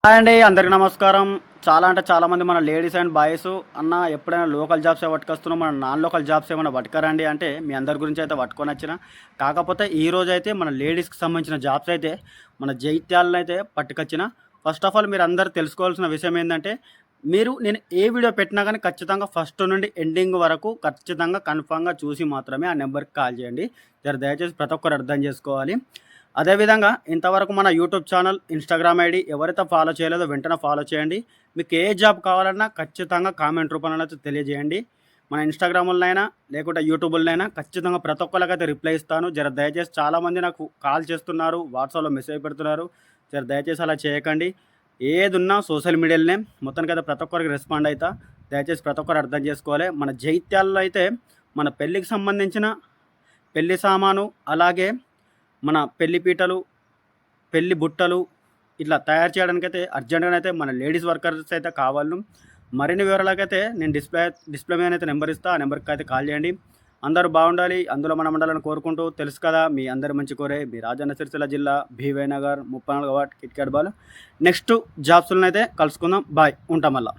Hi అండి, అందరికీ నమస్కారం. చాలా అంటే చాలామంది మన లేడీస్ అండ్ బాయ్స్ అన్న ఎప్పుడైనా లోకల్ జాబ్సే పట్టుకొస్తున్నాం, మన నాన్ లోకల్ జాబ్స్ ఏమైనా పట్టుకరండి అంటే మీ అందరి గురించి అయితే పట్టుకొని వచ్చిన. కాకపోతే ఈరోజు అయితే మన లేడీస్కి సంబంధించిన జాబ్స్ అయితే మన జైత్యాలను అయితే పట్టుకొచ్చిన. ఫస్ట్ ఆఫ్ ఆల్ మీరు అందరు తెలుసుకోవాల్సిన విషయం ఏంటంటే, నేను ఏ వీడియో పెట్టినా కానీ ఖచ్చితంగా ఫస్ట్ నుండి ఎండింగ్ వరకు ఖచ్చితంగా కన్ఫామ్గా చూసి మాత్రమే ఆ నెంబర్కి కాల్ చేయండి. దయచేసి ప్రతి ఒక్కరు అర్థం చేసుకోవాలి. అదేవిధంగా ఇంతవరకు మన యూట్యూబ్ ఛానల్, ఇన్స్టాగ్రామ్ ఐడి ఎవరైతే ఫాలో చేయలేదో వెంటనే ఫాలో చేయండి. మీకు ఏ జాబ్ కావాలన్నా ఖచ్చితంగా కామెంట్ రూపంలో అయితే తెలియజేయండి. మన ఇన్స్టాగ్రామ్‌లోనైనా లేకుంటే యూట్యూబ్‌లోనైనా ఖచ్చితంగా ప్రతి ఒక్కళ్ళకైతే రిప్లై ఇస్తాను. దయచేసి చాలామంది నాకు కాల్ చేస్తున్నారు, వాట్సాప్‌లో మెసేజ్ పెడుతున్నారు. దయచేసి అలా చేయకండి. ఏదున్నా సోషల్ మీడియాలోనే మొత్తానికైతే ప్రతి ఒక్కరికి రెస్పాండ్ అయితా. దయచేసి ప్రతి ఒక్కరు అర్థం చేసుకోవాలి. మన జైత్యాల్లో అయితే మన పెళ్ళికి సంబంధించిన పెళ్లి సామాను, అలాగే మన పెళ్లి పీటలు, పెళ్లి బుట్టలు ఇట్లా తయారు చేయడానికైతే అర్జెంట్‌గానైతే మన లేడీస్ వర్కర్స్ అయితే కావాలి. మరిన్ని వివరాలకైతే నేను డిస్ప్లే మీద అయితే నెంబర్ ఇస్తా. ఆ నెంబర్కి అయితే కాల్ చేయండి. అందరూ బాగుండాలి, అందులో మనం ఉండాలని కోరుకుంటూ, తెలుసు కదా మీ అందరి మంచి కోరే మీ రాజన్న సిరిసిల్ల జిల్లా భీవై నగర్ 34 వార్డ్ కిట్కాడ్ బాల్. నెక్స్ట్ జాబ్స్‌లో అయితే కలుసుకుందాం. బాయ్, ఉంటాం మళ్ళా.